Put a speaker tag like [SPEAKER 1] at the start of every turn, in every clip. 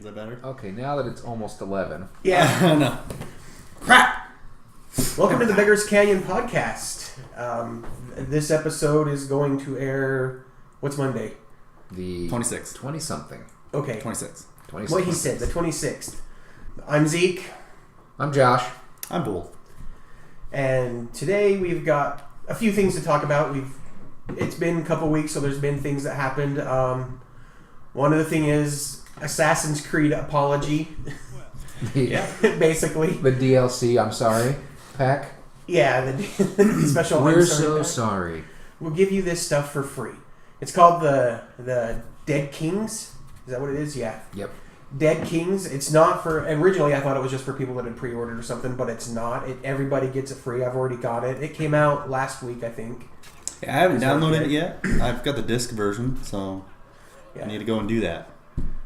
[SPEAKER 1] Is that better?
[SPEAKER 2] Okay, now that it's almost 11.
[SPEAKER 3] Yeah.
[SPEAKER 1] No. Crap!
[SPEAKER 3] Welcome to the Beggar's Canyon podcast. This episode is going to air... What's Monday?
[SPEAKER 2] The
[SPEAKER 1] 26th.
[SPEAKER 2] 20-something.
[SPEAKER 3] Okay.
[SPEAKER 1] 26th.
[SPEAKER 3] What he said, the 26th. I'm Zeke.
[SPEAKER 2] I'm Josh.
[SPEAKER 1] I'm Bull.
[SPEAKER 3] And today we've got a few things to talk about. It's been a couple weeks, so there's been things that happened. One of the thing is Assassin's Creed apology.
[SPEAKER 2] Yeah.
[SPEAKER 3] Basically.
[SPEAKER 2] The DLC, I'm sorry, pack.
[SPEAKER 3] Yeah, the special
[SPEAKER 2] We're
[SPEAKER 3] I'm sorry
[SPEAKER 2] so
[SPEAKER 3] pack.
[SPEAKER 2] sorry.
[SPEAKER 3] We'll give you this stuff for free. It's called the Dead Kings. Is that what it is? Yeah.
[SPEAKER 2] Yep.
[SPEAKER 3] Dead Kings. It's not for... Originally, I thought it was just for people that had pre-ordered or something, but it's not. Everybody gets it free. I've already got it. It came out last week, I think.
[SPEAKER 1] Yeah, I haven't downloaded it yet. I've got the disc version, so
[SPEAKER 3] Yeah.
[SPEAKER 1] I need to go and do that.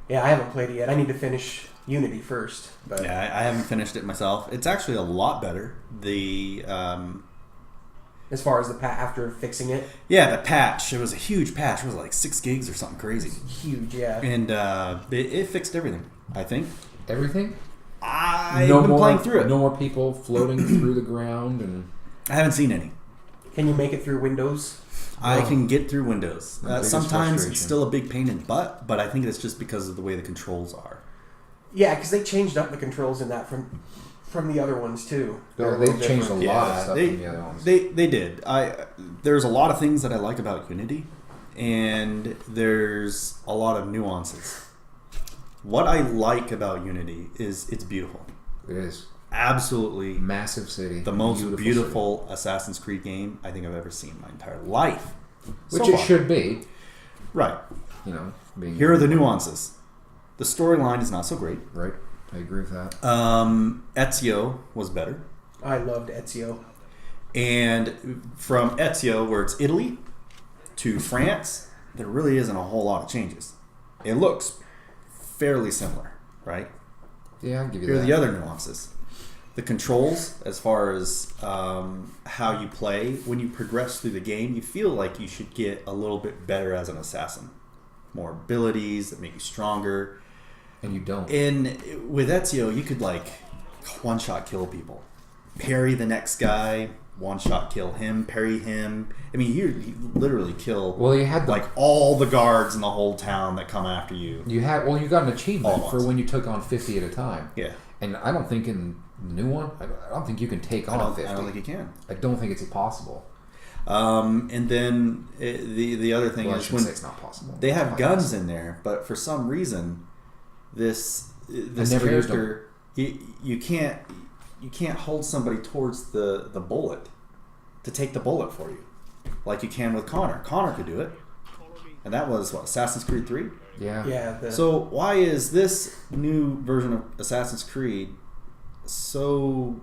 [SPEAKER 3] Yeah, I haven't played it yet. I need to finish Unity first. But
[SPEAKER 1] Yeah, I haven't finished it myself. It's actually a lot better.
[SPEAKER 3] as far as the after fixing it,
[SPEAKER 1] The patch. It was a huge patch. It was like 6 gigs or something crazy.
[SPEAKER 3] huge. Yeah.
[SPEAKER 1] And it fixed everything, I think.
[SPEAKER 2] Everything?
[SPEAKER 1] I've been playing through it.
[SPEAKER 2] No more people floating through the ground and...
[SPEAKER 1] I haven't seen any.
[SPEAKER 3] Can you make it through Windows?
[SPEAKER 1] I can get through Windows.
[SPEAKER 2] My biggest
[SPEAKER 1] Sometimes
[SPEAKER 2] frustration.
[SPEAKER 1] it's still a big pain in the butt, but I think it's just because of the way the controls are.
[SPEAKER 3] Yeah, because they changed up the controls in that from the other ones too. They're a
[SPEAKER 2] They've
[SPEAKER 3] little
[SPEAKER 2] changed a
[SPEAKER 3] different.
[SPEAKER 2] lot of stuff from the other ones.
[SPEAKER 1] They did. There's a lot of things that I like about Unity, and there's a lot of nuances. What I like about Unity is it's beautiful.
[SPEAKER 2] It is.
[SPEAKER 1] Absolutely
[SPEAKER 2] Massive city.
[SPEAKER 1] the most beautiful
[SPEAKER 2] city.
[SPEAKER 1] Assassin's Creed game I think I've ever seen in my entire life.
[SPEAKER 2] Which
[SPEAKER 1] So
[SPEAKER 2] it
[SPEAKER 1] far.
[SPEAKER 2] should be.
[SPEAKER 1] Right.
[SPEAKER 2] You know, being...
[SPEAKER 1] Here are the nuances. The storyline is not so great.
[SPEAKER 2] Right. I agree with that.
[SPEAKER 1] Ezio was better.
[SPEAKER 3] I loved Ezio.
[SPEAKER 1] And from Ezio, where it's Italy, to France, there really isn't a whole lot of changes. It looks fairly similar, right?
[SPEAKER 2] Yeah, I'll give you
[SPEAKER 1] Here are
[SPEAKER 2] that.
[SPEAKER 1] the other nuances. The controls, as far as how you play, when you progress through the game, you feel like you should get a little bit better as an assassin. More abilities that make you stronger.
[SPEAKER 2] And you don't.
[SPEAKER 1] And with Ezio, you could like one-shot kill people. Parry the next guy, one-shot kill him, parry him. I mean, you literally kill
[SPEAKER 2] Well, you had
[SPEAKER 1] like all the guards in the whole town that come after you.
[SPEAKER 2] you got an achievement
[SPEAKER 1] All at
[SPEAKER 2] for
[SPEAKER 1] once.
[SPEAKER 2] when you took on 50 at a time.
[SPEAKER 1] Yeah.
[SPEAKER 2] And I don't think in the new one, I don't think you can take on 50.
[SPEAKER 1] I don't think you can.
[SPEAKER 2] I don't think it's impossible.
[SPEAKER 1] And then the other thing
[SPEAKER 2] Well, I
[SPEAKER 1] is
[SPEAKER 2] shouldn't say it's not possible.
[SPEAKER 1] they have
[SPEAKER 2] It's
[SPEAKER 1] guns
[SPEAKER 2] possible.
[SPEAKER 1] in there, but for some reason, this
[SPEAKER 2] never used
[SPEAKER 1] character you can't hold somebody towards the bullet to take the bullet for you, like you can with Connor. Connor could do it, and that was what, Assassin's Creed 3.
[SPEAKER 2] Yeah.
[SPEAKER 3] Yeah.
[SPEAKER 1] So why is this new version of Assassin's Creed so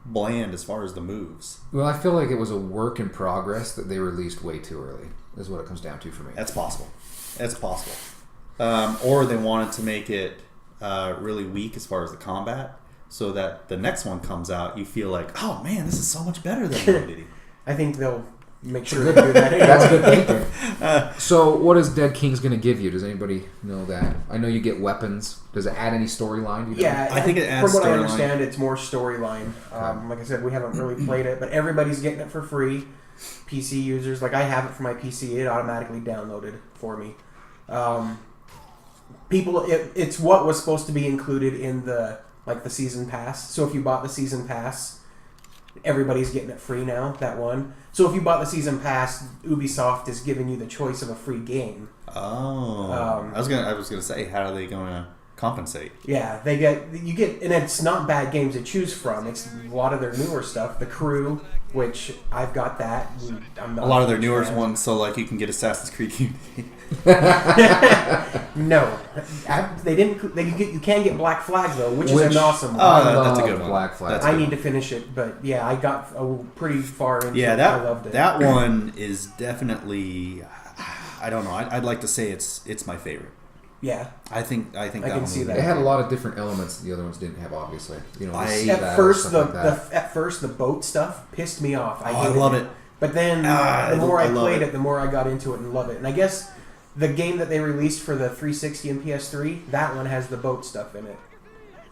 [SPEAKER 1] bland as far as the moves?
[SPEAKER 2] Well, I feel like it was a work in progress that they released way too early. Is what it comes down to for me.
[SPEAKER 1] That's possible. That's possible. Or they wanted to make it really weak as far as the combat, so that the next one comes out, you feel like, oh man, this is so much better than Unity.
[SPEAKER 3] I think they'll make sure to do that anyway.
[SPEAKER 2] That's good thinking. So, what is Dead King's going to give you? Does anybody know that? I know you get weapons. Does it add any storyline? You know?
[SPEAKER 3] Yeah,
[SPEAKER 1] I think it adds
[SPEAKER 3] from what I
[SPEAKER 1] storyline.
[SPEAKER 3] understand, it's more storyline. Like I said, we haven't really played it, but everybody's getting it for free. PC users, like I have it for my PC, it automatically downloaded for me. It's what was supposed to be included in the season pass. So if you bought the season pass, everybody's getting it free now. That one. So if you bought the season pass, Ubisoft is giving you the choice of a free game.
[SPEAKER 1] Oh, I was gonna say, how are they going to compensate?
[SPEAKER 3] Yeah, you get, and it's not bad games to choose from. It's a lot of their newer stuff. The Crew, which I've got that. I'm not
[SPEAKER 1] A lot of their
[SPEAKER 3] a
[SPEAKER 1] newer
[SPEAKER 3] fan.
[SPEAKER 1] ones, so like you can get Assassin's Creed Unity.
[SPEAKER 3] No, they didn't. You can get Black Flag though, which is
[SPEAKER 2] Which-
[SPEAKER 3] an awesome one.
[SPEAKER 1] Oh,
[SPEAKER 2] I
[SPEAKER 1] that's a
[SPEAKER 2] love
[SPEAKER 1] good one.
[SPEAKER 2] Black Flag.
[SPEAKER 1] That's a
[SPEAKER 3] I
[SPEAKER 1] good
[SPEAKER 3] need
[SPEAKER 1] one.
[SPEAKER 3] to finish it, but yeah, I got pretty far into
[SPEAKER 1] Yeah,
[SPEAKER 3] it. I loved it.
[SPEAKER 1] that one is definitely. I don't know. I'd like to say it's my favorite.
[SPEAKER 3] Yeah.
[SPEAKER 1] I think that
[SPEAKER 3] can
[SPEAKER 1] one
[SPEAKER 3] see
[SPEAKER 1] was-
[SPEAKER 3] that.
[SPEAKER 2] They had a lot of different elements that the other ones didn't have, obviously. You know, the sea
[SPEAKER 3] At
[SPEAKER 2] battles,
[SPEAKER 3] first,
[SPEAKER 2] stuff like that.
[SPEAKER 3] at first the boat stuff pissed me off.
[SPEAKER 1] I
[SPEAKER 3] hated
[SPEAKER 1] love it.
[SPEAKER 3] But then the more
[SPEAKER 1] I
[SPEAKER 3] I
[SPEAKER 1] love
[SPEAKER 3] played
[SPEAKER 1] it.
[SPEAKER 3] it, the more I got into it and love it. And I guess The game that they released for the 360 and PS3, that one has the boat stuff in it.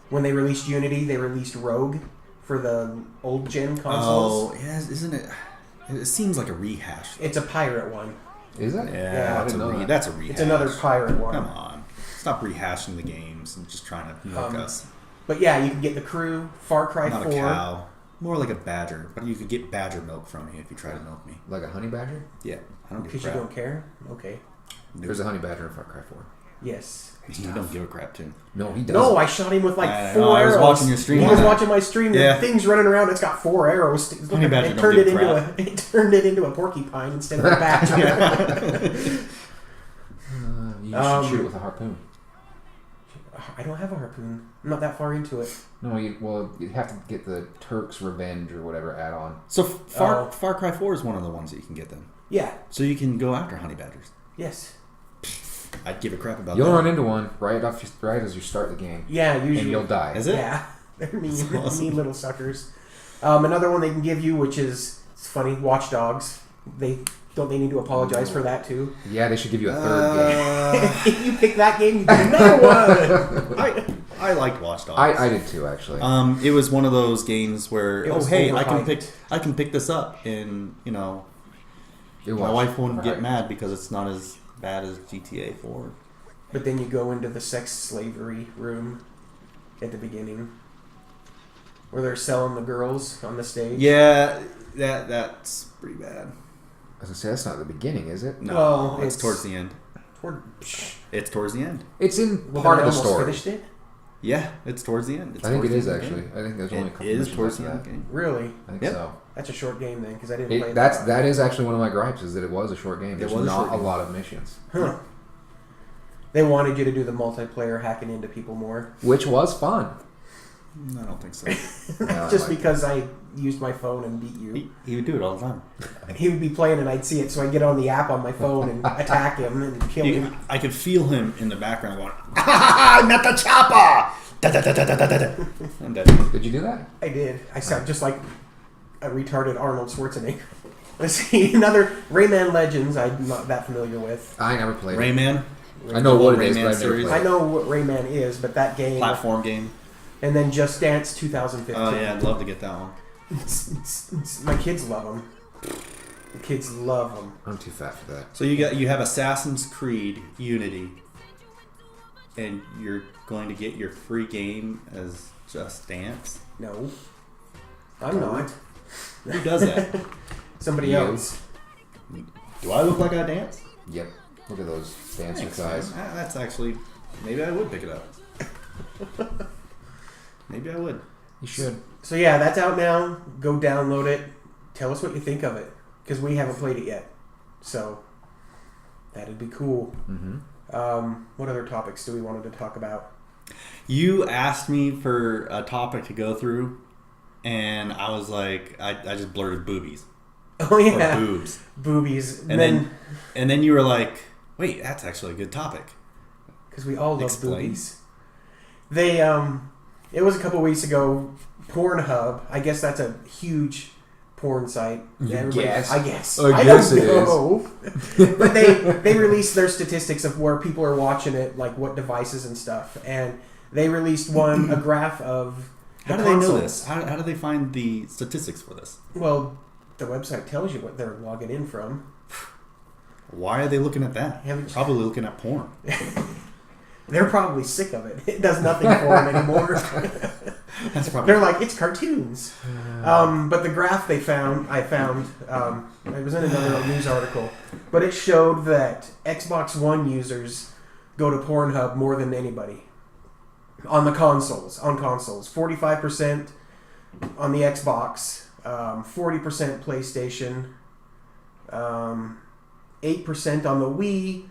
[SPEAKER 3] When they released Unity, they released Rogue for the old gen consoles.
[SPEAKER 1] Oh, yeah, isn't it? It seems like a rehash.
[SPEAKER 3] It's a pirate one.
[SPEAKER 2] Is it?
[SPEAKER 1] Yeah, that's a rehash.
[SPEAKER 3] It's another pirate one.
[SPEAKER 1] Come on. Stop rehashing the games and just trying to milk us.
[SPEAKER 3] But yeah, you can get the crew, Far Cry
[SPEAKER 1] Not
[SPEAKER 3] 4.
[SPEAKER 1] a cow. More like a badger. But you could get badger milk from me if you try to milk me.
[SPEAKER 2] Like a honey badger?
[SPEAKER 1] Yeah. I don't give a
[SPEAKER 3] Because you
[SPEAKER 1] crap.
[SPEAKER 3] don't care? Okay.
[SPEAKER 2] There's a honey badger in Far Cry 4.
[SPEAKER 3] Yes.
[SPEAKER 1] You don't give a crap, too.
[SPEAKER 2] No, he doesn't.
[SPEAKER 3] No, I shot him with like
[SPEAKER 1] I
[SPEAKER 3] 4
[SPEAKER 1] know, I
[SPEAKER 3] arrows.
[SPEAKER 1] was watching your stream
[SPEAKER 3] He
[SPEAKER 1] on
[SPEAKER 3] was
[SPEAKER 1] that.
[SPEAKER 3] watching my stream.
[SPEAKER 1] Yeah.
[SPEAKER 3] The thing's running around. It's got 4 arrows.
[SPEAKER 1] Honey badger
[SPEAKER 3] It
[SPEAKER 1] don't
[SPEAKER 3] turned
[SPEAKER 1] give
[SPEAKER 3] it
[SPEAKER 1] a
[SPEAKER 3] into
[SPEAKER 1] crap.
[SPEAKER 3] it turned it into a porcupine instead of a badger.
[SPEAKER 2] You should shoot it with a harpoon.
[SPEAKER 3] I don't have a harpoon. I'm not that far into it.
[SPEAKER 2] No, you have to get the Turk's Revenge or whatever add-on.
[SPEAKER 1] So Far Cry 4 is one of the ones that you can get then.
[SPEAKER 3] Yeah.
[SPEAKER 1] So you can go after honey badgers.
[SPEAKER 3] Yes.
[SPEAKER 1] I'd give a crap about
[SPEAKER 2] You'll
[SPEAKER 1] that.
[SPEAKER 2] run into one right as you start the game.
[SPEAKER 3] Yeah, usually.
[SPEAKER 2] And you'll die.
[SPEAKER 1] Is it?
[SPEAKER 3] Yeah. They're mean,
[SPEAKER 1] That's awesome.
[SPEAKER 3] mean little suckers. Another one they can give you, which is it's funny, Watch Dogs. They need to apologize for that too.
[SPEAKER 2] Yeah, they should give you a third game.
[SPEAKER 3] If you pick that game, you get another one.
[SPEAKER 1] I liked Watch Dogs.
[SPEAKER 2] I did too, actually.
[SPEAKER 1] It was one of those games where
[SPEAKER 3] It was
[SPEAKER 1] I
[SPEAKER 3] overhyped.
[SPEAKER 1] can pick this up, and my wife won't get mad because it's not as bad as GTA 4.
[SPEAKER 3] But then you go into the sex slavery room at the beginning, where they're selling the girls on the stage.
[SPEAKER 1] Yeah, that's pretty bad.
[SPEAKER 2] I was gonna say that's not the beginning, is it?
[SPEAKER 1] No,
[SPEAKER 3] Well,
[SPEAKER 1] it's
[SPEAKER 3] it's-
[SPEAKER 1] towards the end.
[SPEAKER 3] It's
[SPEAKER 1] towards the end.
[SPEAKER 2] It's in
[SPEAKER 3] well,
[SPEAKER 2] part
[SPEAKER 3] they
[SPEAKER 2] of the
[SPEAKER 3] almost
[SPEAKER 2] story.
[SPEAKER 3] Finished it?
[SPEAKER 1] Yeah, it's towards the end. It's
[SPEAKER 2] I think it
[SPEAKER 1] towards
[SPEAKER 2] is
[SPEAKER 1] the end of the
[SPEAKER 2] actually.
[SPEAKER 1] game.
[SPEAKER 2] I think there's only a couple
[SPEAKER 1] It is
[SPEAKER 2] missions
[SPEAKER 1] towards the
[SPEAKER 2] after
[SPEAKER 1] end of the game.
[SPEAKER 3] Really?
[SPEAKER 2] I think
[SPEAKER 1] Yep.
[SPEAKER 2] so.
[SPEAKER 3] That's a short game then, because I didn't play
[SPEAKER 2] That is actually one of my gripes is that it was a short game. There's
[SPEAKER 1] was a short
[SPEAKER 2] not a
[SPEAKER 1] game.
[SPEAKER 2] lot of missions,
[SPEAKER 3] Huh. They wanted you to do the multiplayer hacking into people more.
[SPEAKER 2] which was fun.
[SPEAKER 1] I don't think so.
[SPEAKER 2] Yeah, I
[SPEAKER 3] Just
[SPEAKER 2] liked
[SPEAKER 3] because I used my phone and beat you.
[SPEAKER 1] He would do it all the time.
[SPEAKER 3] He would be playing and I'd see it, so I'd get on the app on my phone and attack him and kill him.
[SPEAKER 1] I could feel him in the background going, "Ah, not the chopper!" Da, da, da, da, da, da, da. I'm dead.
[SPEAKER 2] Did you do that?
[SPEAKER 3] I did. I sound just like a retarded Arnold Schwarzenegger. Let's see, another Rayman Legends I'm not that familiar with.
[SPEAKER 2] I never played it.
[SPEAKER 1] Rayman,
[SPEAKER 2] I know what it
[SPEAKER 1] Rayman
[SPEAKER 2] is, but I've never
[SPEAKER 1] series.
[SPEAKER 2] played
[SPEAKER 3] I
[SPEAKER 2] it.
[SPEAKER 3] know what Rayman is, but that game...
[SPEAKER 1] platform game.
[SPEAKER 3] And then Just Dance 2015.
[SPEAKER 1] Oh yeah, I'd love to get that one.
[SPEAKER 3] My kids love them. The kids love them.
[SPEAKER 2] I'm too fat for that.
[SPEAKER 1] So you have Assassin's Creed Unity, and you're going to get your free game as Just Dance.
[SPEAKER 3] No. I'm not.
[SPEAKER 1] Who does that?
[SPEAKER 3] Somebody
[SPEAKER 2] You.
[SPEAKER 3] else.
[SPEAKER 1] Do I look like I dance?
[SPEAKER 2] Yep. Look at those dancer
[SPEAKER 1] Thanks,
[SPEAKER 2] thighs.
[SPEAKER 1] man. That's actually maybe I would pick it up. Maybe I would.
[SPEAKER 2] You should.
[SPEAKER 3] So yeah, that's out now. Go download it. Tell us what you think of it. Because we haven't played it yet. So, that'd be cool.
[SPEAKER 2] Mm-hmm.
[SPEAKER 3] What other topics do we wanted to talk about?
[SPEAKER 1] You asked me for a topic to go through, and I was like, I just blurted boobies.
[SPEAKER 3] Oh yeah.
[SPEAKER 1] Or boobs.
[SPEAKER 3] Boobies.
[SPEAKER 1] And then you were like, wait, that's actually a good topic.
[SPEAKER 3] Because we all love
[SPEAKER 1] Explain.
[SPEAKER 3] boobies. They, it was a couple weeks ago, Pornhub, I guess that's a huge porn site.
[SPEAKER 2] guess?
[SPEAKER 3] I guess.
[SPEAKER 2] I guess
[SPEAKER 3] don't
[SPEAKER 2] it is.
[SPEAKER 3] know. But they released their statistics of where people are watching it, like what devices and stuff. And they released a graph of
[SPEAKER 1] How
[SPEAKER 3] the
[SPEAKER 1] do they know
[SPEAKER 3] consoles.
[SPEAKER 1] this? How do they find the statistics for this?
[SPEAKER 3] Well, the website tells you what they're logging in from.
[SPEAKER 1] Why are they looking at that?
[SPEAKER 3] Haven't you-
[SPEAKER 1] Probably looking at porn.
[SPEAKER 3] They're probably sick of it. It does nothing for them anymore.
[SPEAKER 1] That's probably.
[SPEAKER 3] They're like, it's cartoons. But the graph I found, it was in another news article, but it showed that Xbox One users go to Pornhub more than anybody on consoles. 45% on the Xbox, 40% PlayStation, 8% on the Wii,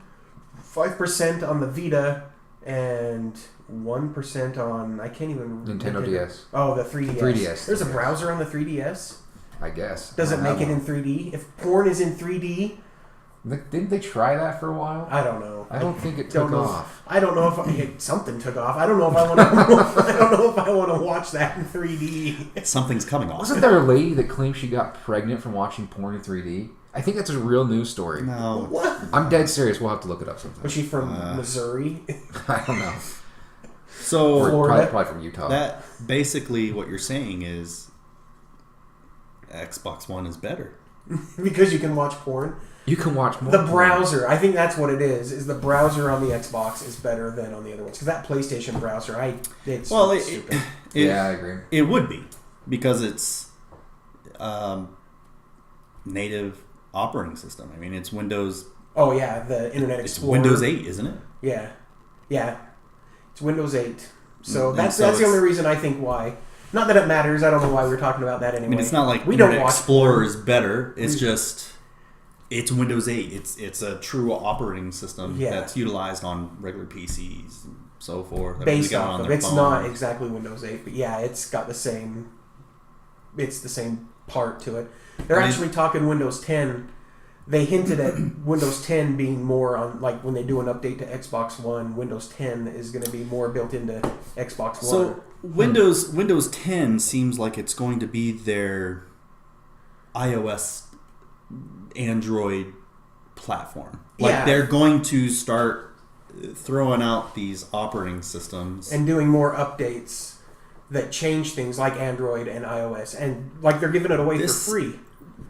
[SPEAKER 3] 5% on the Vita, and 1% on I can't even
[SPEAKER 2] Nintendo DS.
[SPEAKER 3] Oh, the 3DS.
[SPEAKER 2] 3DS.
[SPEAKER 3] There's a browser on the 3DS.
[SPEAKER 2] I guess.
[SPEAKER 3] Does
[SPEAKER 2] I
[SPEAKER 3] it
[SPEAKER 2] don't
[SPEAKER 3] make it
[SPEAKER 2] have
[SPEAKER 3] in 3D? If porn is in 3D,
[SPEAKER 2] one. Didn't they try that for a while?
[SPEAKER 3] I don't know.
[SPEAKER 2] I don't think it
[SPEAKER 3] don't
[SPEAKER 2] took
[SPEAKER 3] know.
[SPEAKER 2] off.
[SPEAKER 3] I don't know if something took off. I don't know if I want to. I don't know if I want to watch that in 3D.
[SPEAKER 1] Something's coming off.
[SPEAKER 2] Wasn't there a lady that claimed she got pregnant from watching porn in 3D? I think that's a real news story.
[SPEAKER 1] No.
[SPEAKER 3] What?
[SPEAKER 2] I'm dead serious. We'll have to look it up sometime.
[SPEAKER 3] Was she from Missouri?
[SPEAKER 2] I don't know.
[SPEAKER 1] So
[SPEAKER 2] Or
[SPEAKER 3] Florida?
[SPEAKER 2] probably from Utah.
[SPEAKER 1] that basically what you're saying is Xbox One is better.
[SPEAKER 3] Because you can watch porn.
[SPEAKER 2] You can watch more.
[SPEAKER 3] The browser, I think that's what it is the browser on the Xbox is better than on the other ones. Because that PlayStation browser, it's stupid.
[SPEAKER 2] Yeah, I agree.
[SPEAKER 1] It would be because it's native operating system. I mean, it's Windows.
[SPEAKER 3] Oh, yeah, the Internet
[SPEAKER 1] It's
[SPEAKER 3] Explorer.
[SPEAKER 1] Windows 8, isn't it?
[SPEAKER 3] Yeah. Yeah. It's Windows 8. So
[SPEAKER 1] And
[SPEAKER 3] that's
[SPEAKER 1] so
[SPEAKER 3] the
[SPEAKER 1] it's-
[SPEAKER 3] only reason I think why. Not that it matters. I don't know why we're talking about that anyway.
[SPEAKER 1] I mean, it's not like
[SPEAKER 3] we
[SPEAKER 1] Internet
[SPEAKER 3] don't watch
[SPEAKER 1] Explorer
[SPEAKER 3] porn.
[SPEAKER 1] is better. It's just it's Windows 8. It's a true operating system that's utilized on regular PCs and so forth.
[SPEAKER 3] Based
[SPEAKER 1] got it
[SPEAKER 3] off
[SPEAKER 1] on
[SPEAKER 3] of
[SPEAKER 1] their
[SPEAKER 3] it's
[SPEAKER 1] phone.
[SPEAKER 3] not exactly Windows 8, but yeah, it's got the same. It's the same part to it. They're actually talking Windows 10. They hinted at Windows 10 being more on, like, when they do an update to Xbox One, Windows 10 is going to be more built into Xbox One.
[SPEAKER 1] So Windows 10 seems like it's going to be their iOS Android platform. Like they're going to start throwing out these operating systems
[SPEAKER 3] and doing more updates that change things like Android and iOS, and like they're giving it away for free.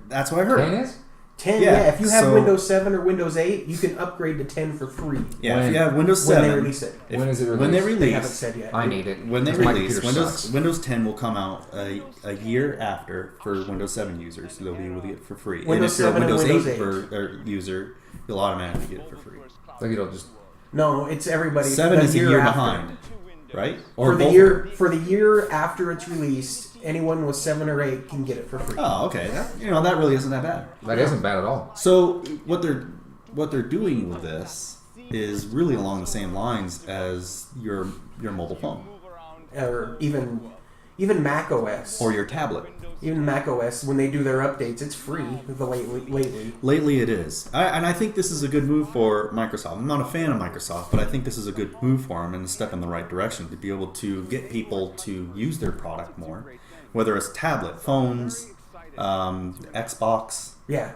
[SPEAKER 1] That's what I heard.
[SPEAKER 2] 10 is?
[SPEAKER 3] 10,
[SPEAKER 1] Yeah,
[SPEAKER 3] if you have
[SPEAKER 1] so-
[SPEAKER 3] Windows 7 or Windows 8, you can upgrade to 10 for free
[SPEAKER 1] Yeah,
[SPEAKER 2] When-
[SPEAKER 1] if you have Windows
[SPEAKER 3] when
[SPEAKER 1] 7,
[SPEAKER 3] they release it.
[SPEAKER 2] When is it released?
[SPEAKER 1] when they
[SPEAKER 3] They haven't
[SPEAKER 1] release,
[SPEAKER 3] said yet.
[SPEAKER 2] I need it.
[SPEAKER 1] when they
[SPEAKER 2] 'cause my
[SPEAKER 1] release,
[SPEAKER 2] computer sucks.
[SPEAKER 1] Windows 10 will come out a year after for Windows 7 users, so they'll be able to get it for free.
[SPEAKER 3] Windows
[SPEAKER 1] and if you're a
[SPEAKER 3] 7 and
[SPEAKER 1] Windows
[SPEAKER 3] Windows
[SPEAKER 1] 8 user, you'll automatically get it for free.
[SPEAKER 2] Like it'll just.
[SPEAKER 3] No, it's everybody.
[SPEAKER 1] 7
[SPEAKER 3] the
[SPEAKER 1] is a year
[SPEAKER 3] after.
[SPEAKER 1] behind, right?
[SPEAKER 3] For the
[SPEAKER 1] both?
[SPEAKER 3] year after it's released, anyone with 7 or 8 can get it for free.
[SPEAKER 1] Oh, okay. That really isn't that bad.
[SPEAKER 2] That isn't bad at all.
[SPEAKER 1] So what they're doing with this is really along the same lines as your mobile phone
[SPEAKER 3] Or even Mac OS.
[SPEAKER 1] or your tablet.
[SPEAKER 3] Even Mac OS, when they do their updates, it's free lately.
[SPEAKER 1] Lately, it is, and I think this is a good move for Microsoft. I'm not a fan of Microsoft, but I think this is a good move for them and a step in the right direction to be able to get people to use their product more, whether it's tablet, phones, Xbox,
[SPEAKER 3] Yeah.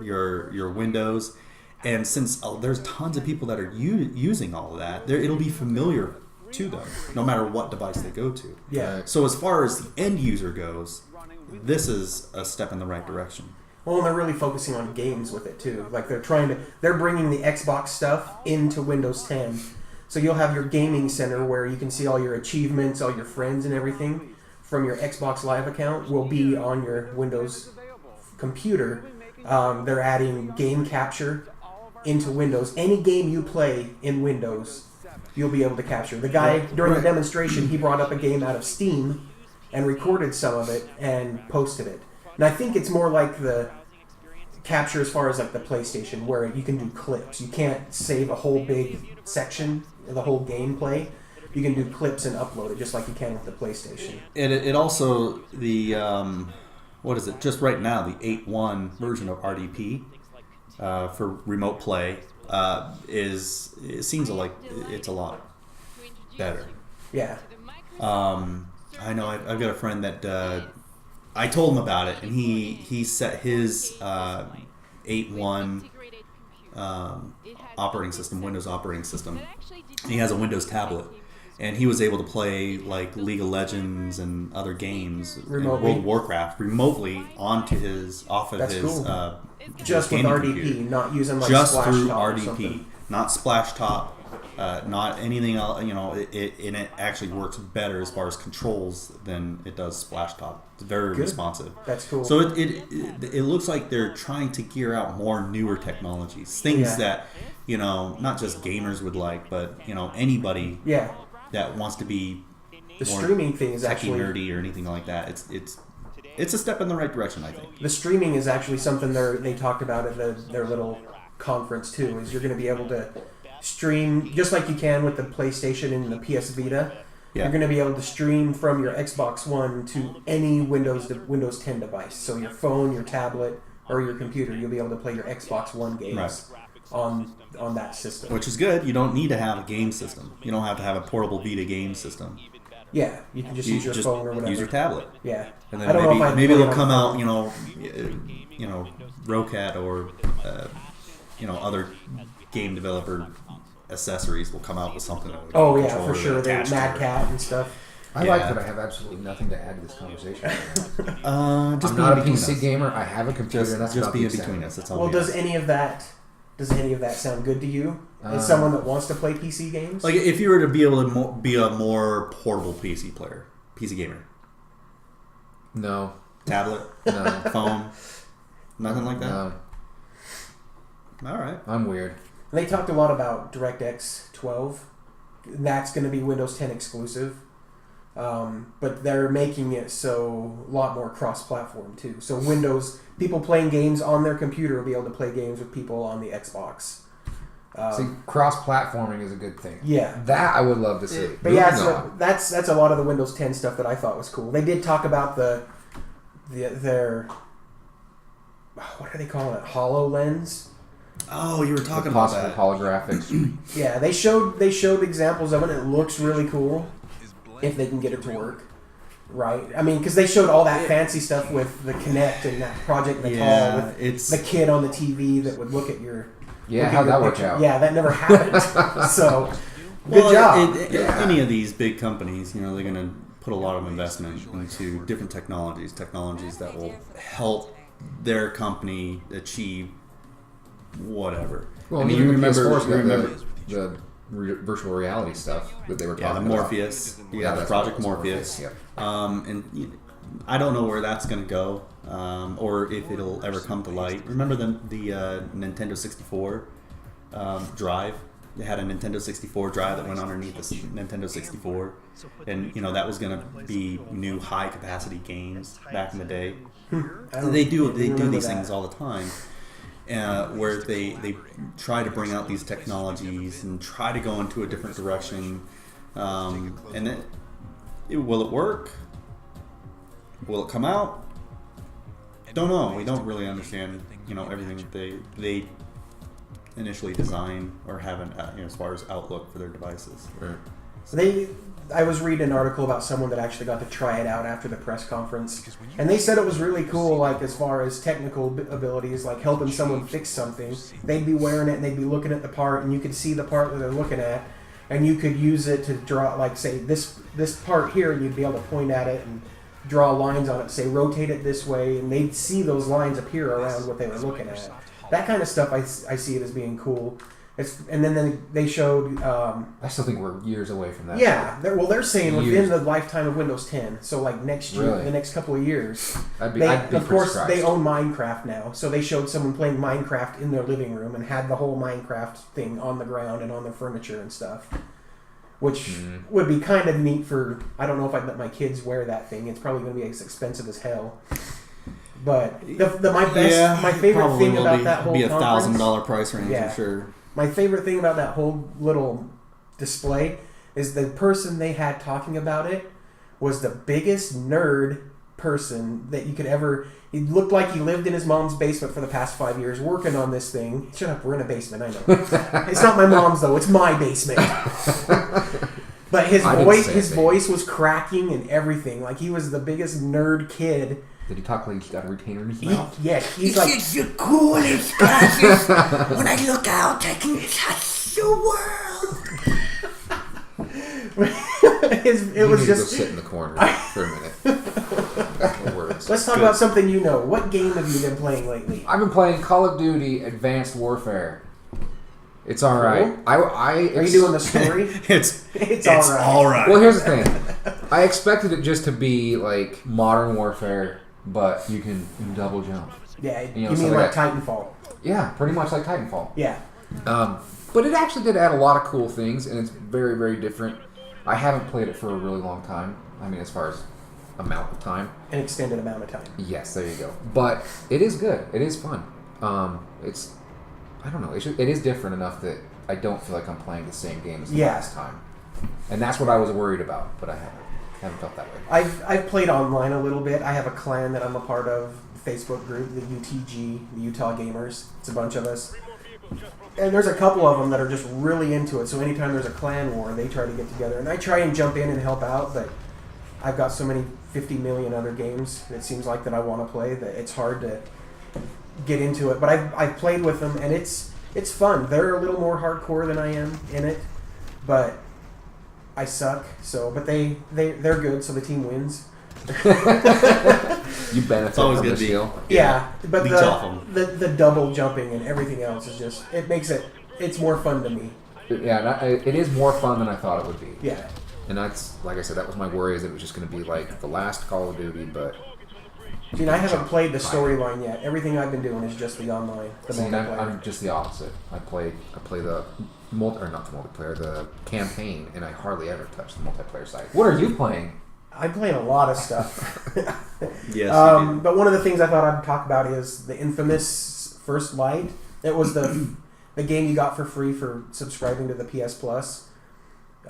[SPEAKER 1] your Windows, and since there's tons of people that are using all of that, it'll be familiar to them, no matter what device they go to.
[SPEAKER 3] Yeah.
[SPEAKER 1] So as far as the end user goes, this is a step in the right direction.
[SPEAKER 3] Well, and they're really focusing on games with it too. Like they're bringing the Xbox stuff into Windows 10. So you'll have your gaming center where you can see all your achievements, all your friends and everything from your Xbox Live account will be on your Windows computer. They're adding game capture into Windows. Any game you play in Windows, you'll be able to capture. The guy, during the demonstration, he brought up a game out of Steam and recorded some of it and posted it. And I think it's more like the capture as far as like the PlayStation, where you can do clips. You can't save a whole big section, the whole gameplay. You can do clips and upload it just like you can with the PlayStation.
[SPEAKER 1] And it also, the, what is it, just right now, the 8.1 version of RDP for remote play it seems like it's a lot better.
[SPEAKER 3] Yeah.
[SPEAKER 1] I know I've got a friend that I told him about it, and he set his 8.1 operating system, Windows operating system. He has a Windows tablet, and he was able to play like League of Legends and other games, and
[SPEAKER 3] Remotely.
[SPEAKER 1] World of Warcraft remotely onto his
[SPEAKER 3] That's
[SPEAKER 1] his
[SPEAKER 3] cool.
[SPEAKER 1] his
[SPEAKER 3] Just with
[SPEAKER 1] gaming
[SPEAKER 3] RDP,
[SPEAKER 1] computer.
[SPEAKER 3] not using like
[SPEAKER 1] Just
[SPEAKER 3] Splash
[SPEAKER 1] through
[SPEAKER 3] Top or
[SPEAKER 1] RDP,
[SPEAKER 3] something.
[SPEAKER 1] not Splash Top, not anything else. You know, it actually works better as far as controls than it does Splash Top. It's very
[SPEAKER 3] Good.
[SPEAKER 1] responsive.
[SPEAKER 3] That's cool.
[SPEAKER 1] So it looks like they're trying to gear out more newer technologies, things that not just gamers would like, but anybody
[SPEAKER 3] Yeah.
[SPEAKER 1] that wants to be
[SPEAKER 3] The
[SPEAKER 1] more
[SPEAKER 3] streaming thing is
[SPEAKER 1] techie
[SPEAKER 3] actually
[SPEAKER 1] nerdy or anything like that. It's a step in the right direction, I think.
[SPEAKER 3] the streaming is actually something they talked about at their little conference too. Is you're going to be able to stream just like you can with the PlayStation and the PS Vita.
[SPEAKER 1] Yeah.
[SPEAKER 3] You're going to be able to stream from your Xbox One to any Windows 10 device. So your phone, your tablet, or your computer, you'll be able to play your Xbox One games on that system.
[SPEAKER 1] Which is good. You don't need to have a game system. You don't have to have a portable Vita game system.
[SPEAKER 3] Yeah, you can just use your phone or whatever.
[SPEAKER 1] Use your tablet.
[SPEAKER 3] Yeah.
[SPEAKER 1] And
[SPEAKER 3] I
[SPEAKER 1] then
[SPEAKER 3] don't know if I'd
[SPEAKER 1] maybe
[SPEAKER 3] play
[SPEAKER 1] it'll
[SPEAKER 3] it
[SPEAKER 1] come
[SPEAKER 3] on
[SPEAKER 1] out, Rocat or other game developer accessories will come out with something. That
[SPEAKER 3] Oh yeah, for sure. The
[SPEAKER 1] attached
[SPEAKER 3] Mad
[SPEAKER 1] to it.
[SPEAKER 3] Cat and stuff.
[SPEAKER 2] I like that I have absolutely nothing to add to this conversation.
[SPEAKER 1] Just
[SPEAKER 2] I'm
[SPEAKER 1] being
[SPEAKER 2] not a
[SPEAKER 1] between
[SPEAKER 2] PC
[SPEAKER 1] us.
[SPEAKER 2] gamer. I have a computer, and that's
[SPEAKER 1] Just
[SPEAKER 2] about
[SPEAKER 1] being
[SPEAKER 2] the
[SPEAKER 1] between
[SPEAKER 2] extent.
[SPEAKER 1] us. That's all.
[SPEAKER 3] Well,
[SPEAKER 1] we
[SPEAKER 3] does
[SPEAKER 1] ask.
[SPEAKER 3] any of that sound good to you? As someone that wants to play PC games?
[SPEAKER 1] Like if you were to be able to be a more portable PC player, PC gamer,
[SPEAKER 2] No.
[SPEAKER 1] tablet,
[SPEAKER 2] No.
[SPEAKER 1] phone, nothing like that.
[SPEAKER 2] No.
[SPEAKER 1] All right.
[SPEAKER 2] I'm weird.
[SPEAKER 3] They talked a lot about DirectX 12. That's going to be Windows 10 exclusive. But they're making it so a lot more cross-platform too. So people playing games on their computer will be able to play games with people on the Xbox.
[SPEAKER 2] See, cross-platforming is a good thing.
[SPEAKER 3] Yeah.
[SPEAKER 2] That I would love to see.
[SPEAKER 3] But yeah, so that's a lot of the Windows 10 stuff that I thought was cool. They did talk about their what are they calling it? HoloLens.
[SPEAKER 1] Oh, you were talking about that.
[SPEAKER 2] Holographics.
[SPEAKER 3] Yeah, they showed examples of it. It looks really cool if they can get it to work. Right? I mean, because they showed all that fancy stuff with the Kinect and that Project Natal with
[SPEAKER 1] it's
[SPEAKER 3] the kid on the TV that would look at your
[SPEAKER 2] How'd that work out?
[SPEAKER 3] Yeah, that never happened. So, good job.
[SPEAKER 1] Any of these big companies, they're going to put a lot of investment into different technologies that will help their company achieve whatever.
[SPEAKER 2] Well,
[SPEAKER 1] I mean, you remember
[SPEAKER 2] the virtual reality stuff that they were talking
[SPEAKER 1] the Morpheus.
[SPEAKER 2] about.
[SPEAKER 1] The Project Morpheus.
[SPEAKER 2] Yep.
[SPEAKER 1] And I don't know where that's going to go, or if it'll ever come to light. Remember the Nintendo 64 drive? They had a Nintendo 64 drive that went underneath the Nintendo 64, and that was going to be new high capacity games back in the day. They do these things all the time. Where they try to bring out these technologies and try to go into a different direction, and will it work? Will it come out? Don't know. We don't really understand, everything that they initially design or have as far as outlook for their devices.
[SPEAKER 2] Right.
[SPEAKER 3] I was reading an article about someone that actually got to try it out after the press conference, and they said it was really cool, like as far as technical abilities, like helping someone fix something. They'd be wearing it and they'd be looking at the part, and you could see the part that they're looking at, and you could use it to draw, like say this part here, and you'd be able to point at it and draw lines on it, say rotate it this way, and they'd see those lines appear around what they were looking at. That kind of stuff, I see it as being cool. And then they showed.
[SPEAKER 2] I still think we're years away from that.
[SPEAKER 3] Yeah, they're saying within the lifetime of Windows 10. So like next year,
[SPEAKER 2] Really?
[SPEAKER 3] the next couple of years.
[SPEAKER 2] I'd be
[SPEAKER 3] Of course,
[SPEAKER 2] surprised.
[SPEAKER 3] they own Minecraft now, so they showed someone playing Minecraft in their living room and had the whole Minecraft thing on the ground and on their furniture and stuff, which would be kind of neat for. I don't know if I'd let my kids wear that thing. It's probably going to be as expensive as hell. But my favorite thing about that whole
[SPEAKER 1] be
[SPEAKER 3] conference,
[SPEAKER 1] $1,000 price range for sure.
[SPEAKER 3] My favorite thing about that whole little display is the person they had talking about it was the biggest nerd person that you could ever. He looked like he lived in his mom's basement for the past 5 years working on this thing. Shut up, we're in a basement, I know. It's not my mom's though, it's my basement. But his voice was cracking and everything. Like he was the biggest nerd kid.
[SPEAKER 2] Did he talk like he's got a retainer in his mouth?
[SPEAKER 3] He's like,
[SPEAKER 4] it's the coolest glasses. When I look out, I can touch the world.
[SPEAKER 3] it was just.
[SPEAKER 2] Go sit in the corner for a minute. No words.
[SPEAKER 3] Let's talk about something you know. What game have you been playing lately?
[SPEAKER 2] I've been playing Call of Duty Advanced Warfare. It's all right.
[SPEAKER 3] Are you doing the story?
[SPEAKER 1] It's
[SPEAKER 3] all right.
[SPEAKER 2] Well, here's the thing. I expected it just to be like Modern Warfare, but you can double jump.
[SPEAKER 3] Yeah, you mean like Titanfall?
[SPEAKER 2] Yeah, pretty much like Titanfall.
[SPEAKER 3] Yeah.
[SPEAKER 2] But it actually did add a lot of cool things, and it's very, very different. I haven't played it for a really long time. I mean, as far as amount of time.
[SPEAKER 3] An extended amount of time.
[SPEAKER 2] Yes, there you go. But it is good. It is fun. It's, I don't know, it is different enough that I don't feel like I'm playing the same game as the last time. And that's what I was worried about, but I haven't felt that way.
[SPEAKER 3] I've played online a little bit. I have a clan that I'm a part of, the Facebook group, the UTG, the Utah Gamers. It's a bunch of us. And there's a couple of them that are just really into it. So anytime there's a clan war, they try to get together. And I try and jump in and help out, but I've got so many 50 million other games it seems like that I want to play that it's hard to get into it. But I've played with them, and it's fun. They're a little more hardcore than I am in it, but I suck. So, but they're good, so the team wins.
[SPEAKER 2] You benefit from the skill.
[SPEAKER 3] Yeah, but
[SPEAKER 1] Leech off 'em.
[SPEAKER 3] the double jumping and everything else is just it's more fun to me.
[SPEAKER 2] Yeah, it is more fun than I thought it would be.
[SPEAKER 3] Yeah.
[SPEAKER 2] And that's, like I said, that was my worry, is it was just going to be like the last Call of Duty, but...
[SPEAKER 3] See, and I haven't played the storyline yet. Everything I've been doing is just the online, the
[SPEAKER 2] See,
[SPEAKER 3] multiplayer.
[SPEAKER 2] I'm just the opposite. I play the not the multiplayer, the campaign, and I hardly ever touch the multiplayer side. What are you playing?
[SPEAKER 3] I'm playing a lot of stuff.
[SPEAKER 1] Yes.
[SPEAKER 3] But one of the things I thought I'd talk about is the infamous First Light. It was the game you got for free for subscribing to the PS Plus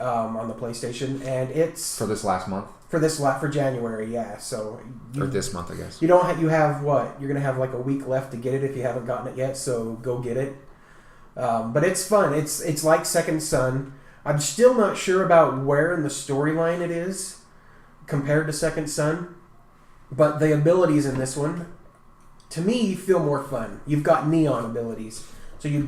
[SPEAKER 3] on the PlayStation, and it's
[SPEAKER 2] For this last month?
[SPEAKER 3] for January, yeah. So
[SPEAKER 2] Or this month, I guess.
[SPEAKER 3] you have what? You're gonna have like a week left to get it if you haven't gotten it yet. So go get it. But it's fun. It's like Second Son. I'm still not sure about where in the storyline it is compared to Second Son, but the abilities in this one, to me, feel more fun. You've got neon abilities, so you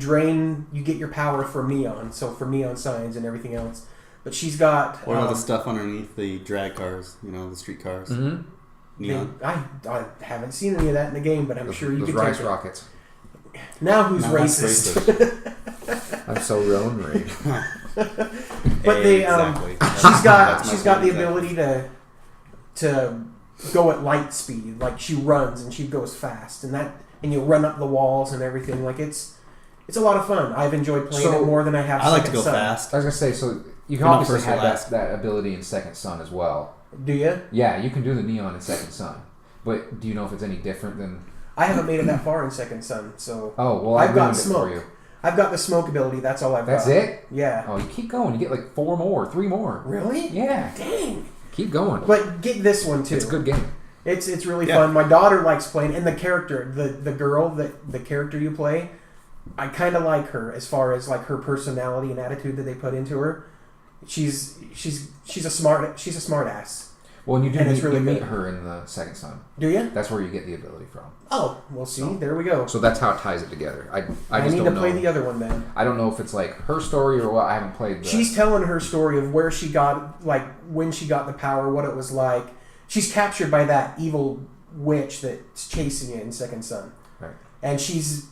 [SPEAKER 3] get your power from neon, so for neon signs and everything else. But she's got
[SPEAKER 1] What about the stuff underneath the drag cars? The street cars.
[SPEAKER 2] Mm-hmm.
[SPEAKER 1] Neon.
[SPEAKER 3] I haven't seen any of that in the game, but I'm sure you
[SPEAKER 2] those
[SPEAKER 3] can
[SPEAKER 2] rice
[SPEAKER 3] take it.
[SPEAKER 2] rockets.
[SPEAKER 3] Now who's
[SPEAKER 1] Now that's
[SPEAKER 3] racist?
[SPEAKER 2] I'm so lonely.
[SPEAKER 3] But they
[SPEAKER 1] Exactly.
[SPEAKER 3] she's
[SPEAKER 1] That's my
[SPEAKER 3] got the
[SPEAKER 1] point,
[SPEAKER 3] ability to go at light speed. Like she runs and she goes fast, and you run up the walls and everything. Like it's a lot of fun. I've enjoyed playing it more than I have.
[SPEAKER 1] I like to
[SPEAKER 3] Second
[SPEAKER 1] go
[SPEAKER 3] Son.
[SPEAKER 1] fast.
[SPEAKER 2] I was going to say, so you can
[SPEAKER 1] You're not
[SPEAKER 2] obviously
[SPEAKER 1] first or
[SPEAKER 2] have
[SPEAKER 1] last.
[SPEAKER 2] that ability in Second Son as well.
[SPEAKER 3] Do you?
[SPEAKER 2] Yeah, you can do the neon in Second Son. But do you know if it's any different than...
[SPEAKER 3] I haven't made it that far in Second Son, so
[SPEAKER 2] Oh, well, I
[SPEAKER 3] I've got
[SPEAKER 2] ruined it
[SPEAKER 3] smoke.
[SPEAKER 2] for you.
[SPEAKER 3] I've got the smoke ability. That's all I've
[SPEAKER 2] That's
[SPEAKER 3] got.
[SPEAKER 2] it?
[SPEAKER 3] Yeah.
[SPEAKER 2] Oh, you keep going. You get like 4 more, 3 more.
[SPEAKER 3] Really?
[SPEAKER 2] Yeah.
[SPEAKER 3] Dang.
[SPEAKER 2] Keep going.
[SPEAKER 3] But get this one too.
[SPEAKER 2] It's a good game.
[SPEAKER 3] It's really
[SPEAKER 1] Yeah.
[SPEAKER 3] fun. My daughter likes playing, and the character, the girl the character you play, I kind of like her as far as like her personality and attitude that they put into her. She's a smart ass.
[SPEAKER 2] Well, and you
[SPEAKER 3] And it's really
[SPEAKER 2] meet
[SPEAKER 3] good.
[SPEAKER 2] her in the Second Son.
[SPEAKER 3] Do you?
[SPEAKER 2] That's where you get the ability from.
[SPEAKER 3] Oh, well, see,
[SPEAKER 2] So-
[SPEAKER 3] there we go.
[SPEAKER 2] So that's how it ties it together. I
[SPEAKER 3] I
[SPEAKER 2] just
[SPEAKER 3] need
[SPEAKER 2] don't
[SPEAKER 3] to play
[SPEAKER 2] know.
[SPEAKER 3] the other one then.
[SPEAKER 2] I don't know if it's like her story or what. I haven't played the...
[SPEAKER 3] She's telling her story of where she got, like, when she got the power, what it was like. She's captured by that evil witch that's chasing you in Second Son.
[SPEAKER 2] Right.
[SPEAKER 3] And she's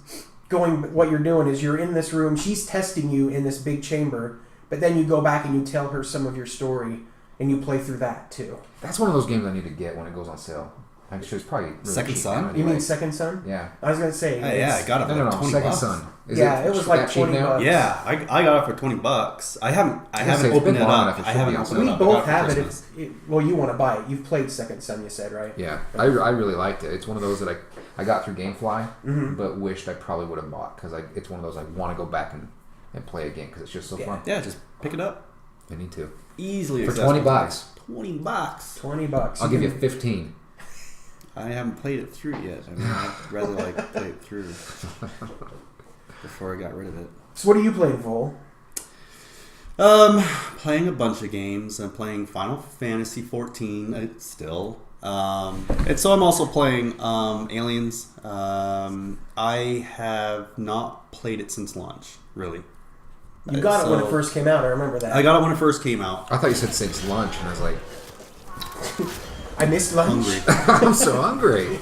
[SPEAKER 3] going, what you're doing is you're in this room, she's testing you in this big chamber, but then you go back and you tell her some of your story, and you play through that too.
[SPEAKER 2] That's one of those games I need to get when it goes on sale. Actually, it's probably really
[SPEAKER 1] Second
[SPEAKER 2] cheap
[SPEAKER 1] Son?
[SPEAKER 2] now
[SPEAKER 3] You
[SPEAKER 2] anyway.
[SPEAKER 3] mean Second Son?
[SPEAKER 2] Yeah.
[SPEAKER 3] I was going to say.
[SPEAKER 1] Hey, yeah, I got it for
[SPEAKER 2] No,
[SPEAKER 1] like 20
[SPEAKER 2] Second
[SPEAKER 1] bucks.
[SPEAKER 2] Son. Is
[SPEAKER 3] Yeah, it was like
[SPEAKER 2] that cheap
[SPEAKER 3] 20
[SPEAKER 2] now?
[SPEAKER 3] bucks.
[SPEAKER 1] Yeah, I got it for $20. I haven't
[SPEAKER 2] say, it's
[SPEAKER 1] opened
[SPEAKER 2] been
[SPEAKER 1] it
[SPEAKER 2] long
[SPEAKER 1] up.
[SPEAKER 2] enough, it
[SPEAKER 1] I
[SPEAKER 2] should
[SPEAKER 1] haven't
[SPEAKER 2] be on
[SPEAKER 1] opened
[SPEAKER 2] sale.
[SPEAKER 1] it
[SPEAKER 3] We
[SPEAKER 1] up. I
[SPEAKER 3] both
[SPEAKER 1] got for
[SPEAKER 3] have it.
[SPEAKER 1] Christmas.
[SPEAKER 3] Well, you want to buy it. You've played Second Son, you said, right?
[SPEAKER 2] Yeah, I really liked it. It's one of those that I got through GameFly,
[SPEAKER 3] Mm-hmm.
[SPEAKER 2] but wished I probably would have bought because it's one of those I want to go back and play again because it's just so
[SPEAKER 3] Yeah.
[SPEAKER 2] fun.
[SPEAKER 1] Yeah, just pick it up.
[SPEAKER 2] I need to.
[SPEAKER 1] Easily
[SPEAKER 2] For
[SPEAKER 1] accessible.
[SPEAKER 2] $20.
[SPEAKER 1] $20.
[SPEAKER 3] $20.
[SPEAKER 2] I'll give you 15.
[SPEAKER 1] I haven't played it through yet. I mean, I'd rather play it through before I got rid of it.
[SPEAKER 3] So what are you playing, Vol?
[SPEAKER 1] Playing a bunch of games. I'm playing Final Fantasy 14 still. And so I'm also playing Aliens. I have not played it since launch, really.
[SPEAKER 3] You got it when it first came out. I remember that.
[SPEAKER 1] I got it when it first came out.
[SPEAKER 2] I thought you said since lunch, and I was like,
[SPEAKER 3] I missed lunch.
[SPEAKER 1] Hungry.
[SPEAKER 2] I'm so hungry.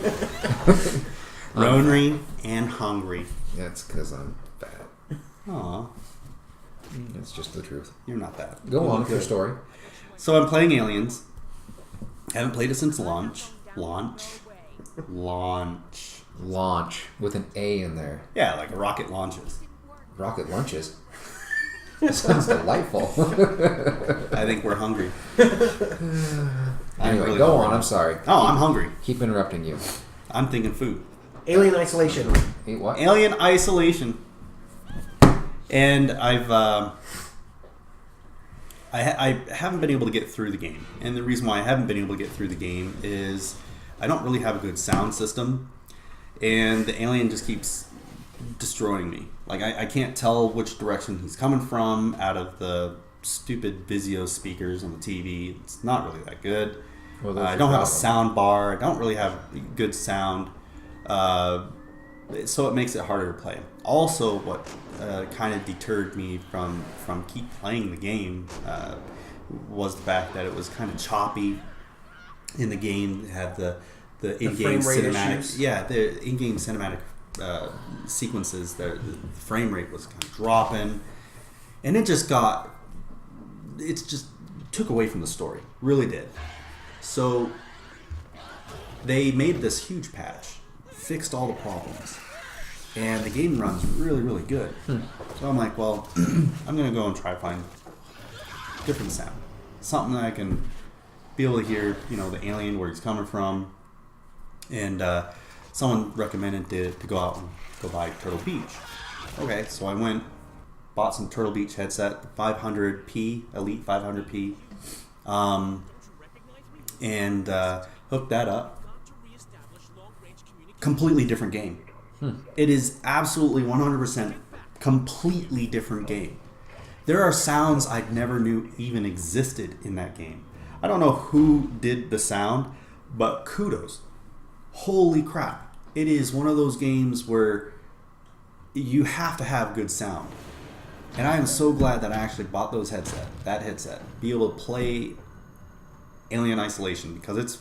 [SPEAKER 1] Lonely and hungry.
[SPEAKER 2] Yeah, it's because I'm fat.
[SPEAKER 1] Aw,
[SPEAKER 2] It's just the truth.
[SPEAKER 1] you're not bad.
[SPEAKER 2] Go
[SPEAKER 1] You
[SPEAKER 2] on
[SPEAKER 1] look
[SPEAKER 2] with your
[SPEAKER 1] good.
[SPEAKER 2] story.
[SPEAKER 1] So I'm playing Aliens. Haven't played it since launch. Launch.
[SPEAKER 2] Launch with an A in there.
[SPEAKER 1] Yeah, like a rocket launches.
[SPEAKER 2] Rocket lunches. Sounds delightful.
[SPEAKER 1] I think we're hungry. I'm
[SPEAKER 2] Anyway,
[SPEAKER 1] really
[SPEAKER 2] go
[SPEAKER 1] hungry.
[SPEAKER 2] on. I'm sorry.
[SPEAKER 1] Oh, I'm hungry.
[SPEAKER 2] Keep interrupting you.
[SPEAKER 1] I'm thinking food.
[SPEAKER 3] Alien Isolation.
[SPEAKER 2] Eat what?
[SPEAKER 1] Alien Isolation. And I haven't been able to get through the game. And the reason why I haven't been able to get through the game is I don't really have a good sound system. And the alien just keeps destroying me. Like, I can't tell which direction he's coming from out of the stupid Vizio speakers on the TV. It's not really that good.
[SPEAKER 2] Well,
[SPEAKER 1] I don't have a sound bar. I don't really have good sound. So it makes it harder to play. Also, what kind of deterred me from keep playing the game was the fact that it was kind of choppy in the game. It had the in-game cinematic issues. Yeah, the in-game cinematic sequences. The frame rate was kind of dropping, and it just took away from the story. Really did. So they made this huge patch, fixed all the problems, and the game runs really, really good. So I'm like, well, I'm going to go and try to find different sound. Something that I can be able to hear, the alien, where he's coming from. And someone recommended to go out and go buy Turtle Beach. Okay, so I went, bought some Turtle Beach headset, 500p, Elite 500p, and hooked that up. Completely different game. It is absolutely 100% completely different game. There are sounds I never knew even existed in that game. I don't know who did the sound, but kudos. Holy crap. It is one of those games where you have to have good sound. And I am so glad that I actually bought that headset. Be able to play Alien Isolation, because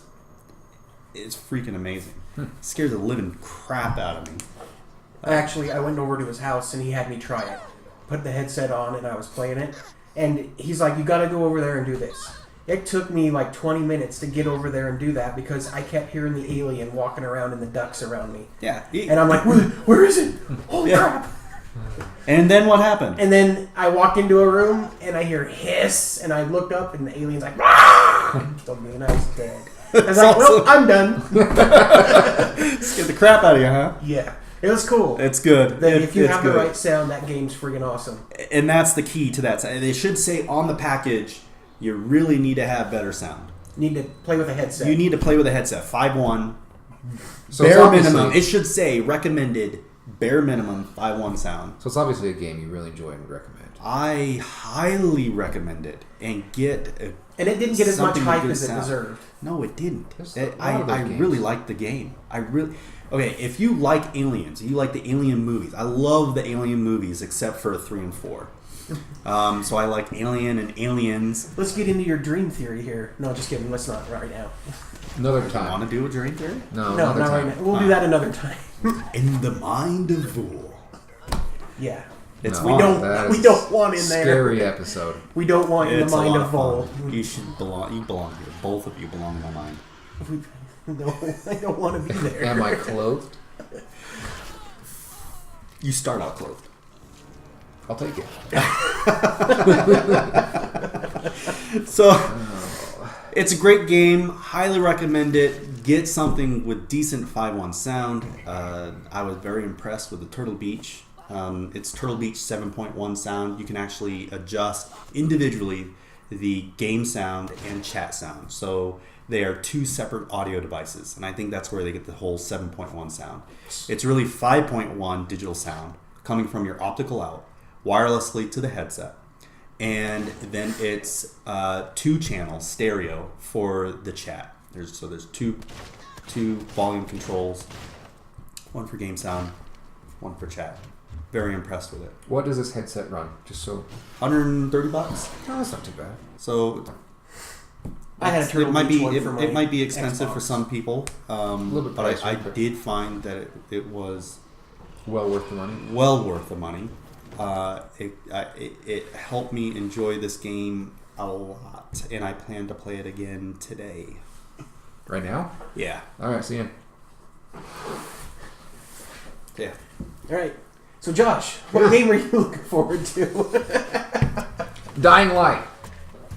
[SPEAKER 1] it's freaking amazing. It scares the living crap out of me.
[SPEAKER 3] Actually, I went over to his house and he had me try it. Put the headset on and I was playing it. And he's like, you got to go over there and do this. It took me like 20 minutes to get over there and do that because I kept hearing the alien walking around and the ducks around me.
[SPEAKER 1] Yeah.
[SPEAKER 3] And I'm like, where is it? Holy crap.
[SPEAKER 1] And then what happened?
[SPEAKER 3] And then I walked into a room and I hear hiss and I looked up and the alien's like, "Rah!" Told me and I was dead. I was like, well, I'm done.
[SPEAKER 1] Scared the crap out of you, huh?
[SPEAKER 3] Yeah. It was cool.
[SPEAKER 1] It's good.
[SPEAKER 3] If you have the right sound, that game's freaking awesome.
[SPEAKER 1] And that's the key to that. They should say on the package, you really need to have better sound.
[SPEAKER 3] You need to play with a headset.
[SPEAKER 1] You need to play with a headset. 5.1.
[SPEAKER 2] So
[SPEAKER 1] bare minimum. It should say recommended bare minimum 5.1 sound.
[SPEAKER 2] So it's obviously a game you really enjoy and would recommend.
[SPEAKER 1] I highly recommend it. And
[SPEAKER 3] it didn't get as much hype as it deserved.
[SPEAKER 1] No, it didn't. I really liked the game. Okay, if you like aliens, you like the alien movies. I love the alien movies except for 3 and 4. So I like Alien and Aliens.
[SPEAKER 3] Let's get into your dream theory here. No, just kidding. Let's not right now.
[SPEAKER 2] Another time.
[SPEAKER 1] Want to do a dream theory?
[SPEAKER 3] No, not right now. We'll do that another time.
[SPEAKER 1] In the mind of Vool.
[SPEAKER 3] Yeah.
[SPEAKER 1] We
[SPEAKER 3] don't want in there.
[SPEAKER 2] Scary episode.
[SPEAKER 3] We don't want in the mind of Vool.
[SPEAKER 1] You should belong. You belong here. Both of you belong in my mind.
[SPEAKER 3] No, I don't want to be there.
[SPEAKER 2] Am I clothed?
[SPEAKER 1] You start out clothed.
[SPEAKER 2] I'll take it.
[SPEAKER 1] So, it's a great game. Highly recommend it. Get something with decent 5.1 sound. I was very impressed with the Turtle Beach. It's Turtle Beach 7.1 sound. You can actually adjust individually the game sound and chat sound. So they are two separate audio devices, and I think that's where they get the whole 7.1 sound. It's really 5.1 digital sound coming from your optical out wirelessly to the headset, and then it's 2 channels stereo for the chat. There's two volume controls, one for game sound, one for chat. Very impressed with it.
[SPEAKER 2] What does this headset run? Just so
[SPEAKER 1] $130.
[SPEAKER 2] No, that's not too bad.
[SPEAKER 1] So
[SPEAKER 3] I had a Turtle Beach one for my
[SPEAKER 1] it might be expensive
[SPEAKER 3] Xbox.
[SPEAKER 1] For some people, but I did find that it was
[SPEAKER 2] well worth the money.
[SPEAKER 1] Well worth the money. It helped me enjoy this game a lot, and I plan to play it again today.
[SPEAKER 2] Right now?
[SPEAKER 1] Yeah.
[SPEAKER 2] All right, see you.
[SPEAKER 1] Yeah.
[SPEAKER 3] All right. So, Josh, what game are you looking forward to?
[SPEAKER 2] Dying Light.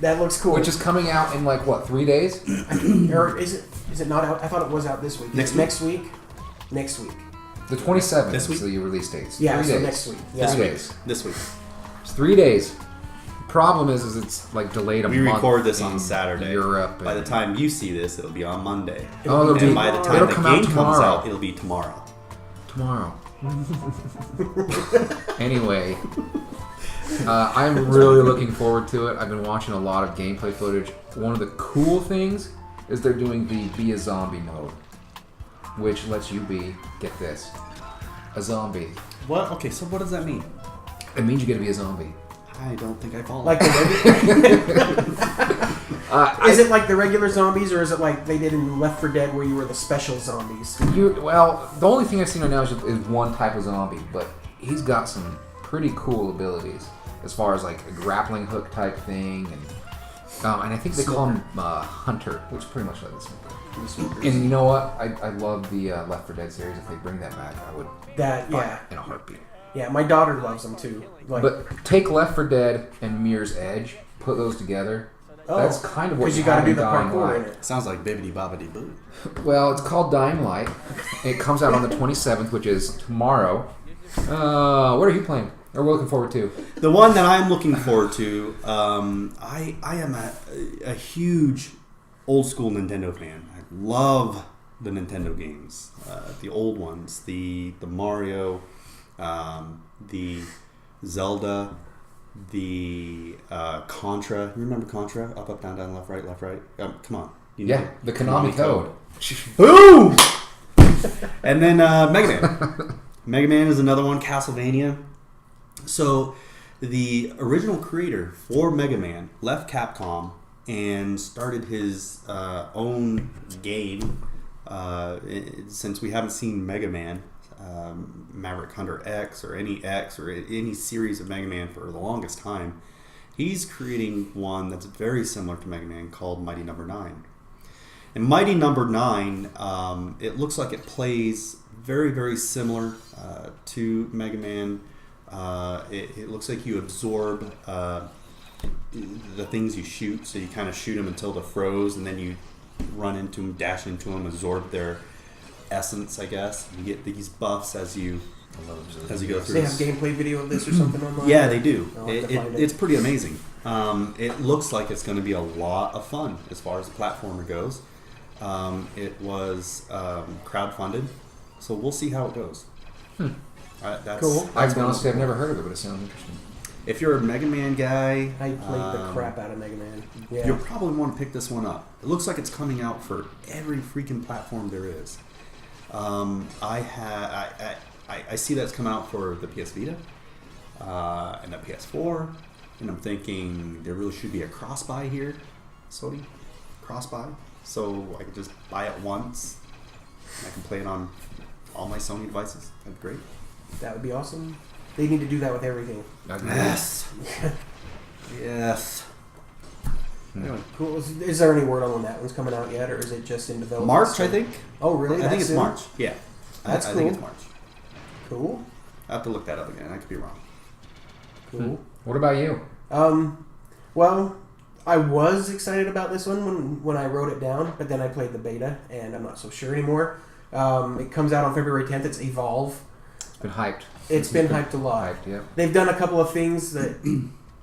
[SPEAKER 3] That looks cool.
[SPEAKER 2] Which is coming out in 3 days?
[SPEAKER 3] Or is it not out? I thought it was out this week. Next week. Next week.
[SPEAKER 2] The 27th
[SPEAKER 1] This week?
[SPEAKER 2] is the release dates.
[SPEAKER 3] Yeah,
[SPEAKER 2] 3
[SPEAKER 3] so
[SPEAKER 2] days.
[SPEAKER 3] next week. Yeah.
[SPEAKER 2] 3 days.
[SPEAKER 1] This week.
[SPEAKER 2] It's 3 days. Problem is it's delayed a month.
[SPEAKER 1] We record this
[SPEAKER 2] in
[SPEAKER 1] on Saturday.
[SPEAKER 2] Europe.
[SPEAKER 1] By the time you see this, it'll be on Monday.
[SPEAKER 2] It'll
[SPEAKER 1] And by the time
[SPEAKER 2] it'll
[SPEAKER 1] the
[SPEAKER 2] come out
[SPEAKER 1] game comes
[SPEAKER 2] tomorrow.
[SPEAKER 1] out, it'll be tomorrow.
[SPEAKER 2] Tomorrow. Anyway, I'm really looking forward to it. I've been watching a lot of gameplay footage. One of the cool things is they're doing the Be a Zombie mode, which lets you be, get this, a zombie.
[SPEAKER 1] What? Okay, so what does that mean?
[SPEAKER 2] It means you get to be a zombie.
[SPEAKER 1] I don't think I follow.
[SPEAKER 3] Like is it like the regular zombies, or is it like they did in Left 4 Dead where you were the special zombies?
[SPEAKER 2] Well, the only thing I've seen right now is one type of zombie, but he's got some pretty cool abilities as far as like a grappling hook type thing, and I think they call him Hunter, which is pretty much like the Smoker. And you know what? I love the Left 4 Dead series. If they bring that back, I would buy it in a heartbeat.
[SPEAKER 3] Yeah, my daughter loves them too. Like,
[SPEAKER 2] but take Left 4 Dead and Mirror's Edge, put those together. That's kind of what
[SPEAKER 3] you got to do the
[SPEAKER 2] Dying
[SPEAKER 3] parkour
[SPEAKER 2] Light.
[SPEAKER 3] in it.
[SPEAKER 1] Sounds like bibbidi bobbidi boo.
[SPEAKER 2] Well, it's called Dying Light. It comes out on the 27th, which is tomorrow. What are you playing? Or we're looking forward to?
[SPEAKER 1] The one that I'm looking forward to, I am a huge old school Nintendo fan. I love the Nintendo games, the old ones, the Mario, the Zelda, the Contra. You remember Contra? Up, up, down, down, left, right, left, right. Come on. You know
[SPEAKER 2] the Konami code.
[SPEAKER 1] Boom! And then Mega Man. Mega Man is another one. Castlevania. So the original creator for Mega Man left Capcom and started his own game. Since we haven't seen Mega Man, Maverick Hunter X or any series of Mega Man for the longest time, he's creating one that's very similar to Mega Man called Mighty Number 9. And Mighty Number 9, it looks like it plays very, very similar to Mega Man. It looks like you absorb the things you shoot, so you kind of shoot them until they're froze, and then you run into them, dash into them, absorb their essence, I guess. You get these buffs as you go through.
[SPEAKER 3] They have gameplay video of this or something online?
[SPEAKER 1] Yeah, they do.
[SPEAKER 3] It.
[SPEAKER 1] It's pretty amazing. It looks like it's going to be a lot of fun as far as the platformer goes. It was crowdfunded, so we'll see how it goes. That's
[SPEAKER 3] cool.
[SPEAKER 2] I've never heard of it, but it sounds interesting.
[SPEAKER 1] If you're a Mega Man guy,
[SPEAKER 3] I played the crap out of Mega Man. Yeah.
[SPEAKER 1] You'll probably want to pick this one up. It looks like it's coming out for every freaking platform there is. I see that's coming out for the PS Vita and the PS4, and I'm thinking there really should be a cross-buy here, Sony, cross-buy, so I could just buy it once. And I can play it on all my Sony devices. That'd be great.
[SPEAKER 3] That would be awesome. They need to do that with everything.
[SPEAKER 1] Yes. Yes.
[SPEAKER 3] Anyway, cool. Is there any word on when that one's coming out yet, or is it just in development?
[SPEAKER 1] March, I think.
[SPEAKER 3] Oh, really?
[SPEAKER 1] I think it's March. Yeah.
[SPEAKER 3] That's
[SPEAKER 1] I
[SPEAKER 3] cool.
[SPEAKER 1] think it's March.
[SPEAKER 3] Cool.
[SPEAKER 1] I have to look that up again. I could be wrong.
[SPEAKER 3] Cool.
[SPEAKER 2] What about you?
[SPEAKER 3] Well, I was excited about this one when I wrote it down, but then I played the beta, and I'm not so sure anymore. It comes out on February 10th. It's Evolve.
[SPEAKER 2] It's been hyped.
[SPEAKER 3] It's been hyped a lot.
[SPEAKER 2] Hyped, yeah.
[SPEAKER 3] They've done a couple of things that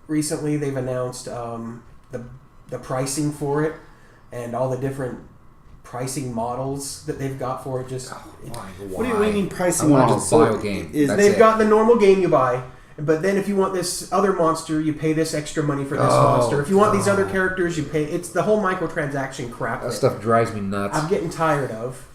[SPEAKER 3] recently they've announced the pricing for it and all the different pricing models that they've got for it. Just
[SPEAKER 1] What do you mean pricing
[SPEAKER 2] I want
[SPEAKER 1] models?
[SPEAKER 2] to buy a game.
[SPEAKER 3] They've got the normal game you buy, but then if you want this other monster, you pay this extra money for this monster. If you want these other characters, you pay. It's the whole microtransaction crap.
[SPEAKER 2] That stuff drives me nuts.
[SPEAKER 3] I'm getting tired of.